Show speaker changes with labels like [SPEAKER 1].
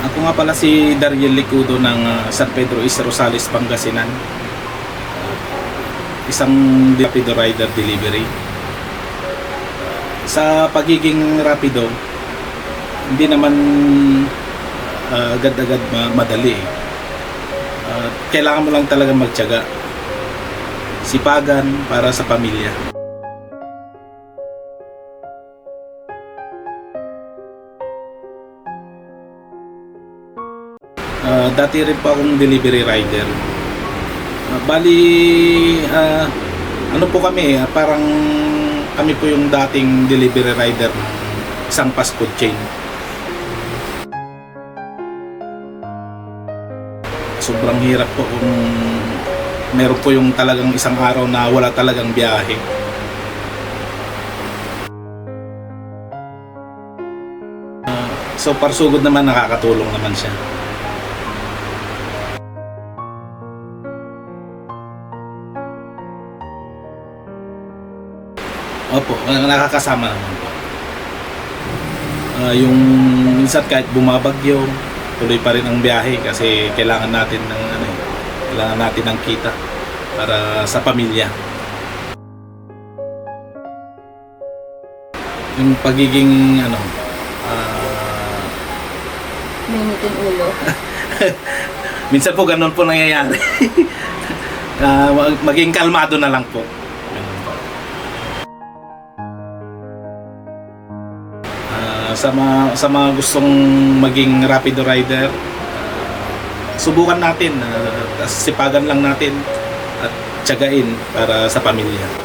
[SPEAKER 1] Ako nga pala si Dariel Licudo ng San Pedro East Rosales, Pangasinan. Isang Rapido Rider Delivery. Sa pagiging Rapido, hindi naman agad-agad madali. Kailangan mo lang talaga magtiyaga. Sipagan para sa pamilya. Dati rin po akong delivery rider. Ano po kami, parang kami po yung dating delivery rider ng isang fast food chain. Sobrang hirap po kung meron po yung talagang isang araw na wala talagang biyahe. So parsugod naman, nakakatulong naman siya. Opo, nakakasama naman po. Yung minsan kahit bumabagyo, tuloy pa rin ang biyahe kasi kailangan natin ng kita para sa pamilya. Yung pagiging
[SPEAKER 2] Minit yung ulo.
[SPEAKER 1] minsan po ganun po nangyayari. Maging kalmado na lang po. Sa mga gustong maging Rapido Rider, subukan natin, sipagan lang natin at tiyagain para sa pamilya.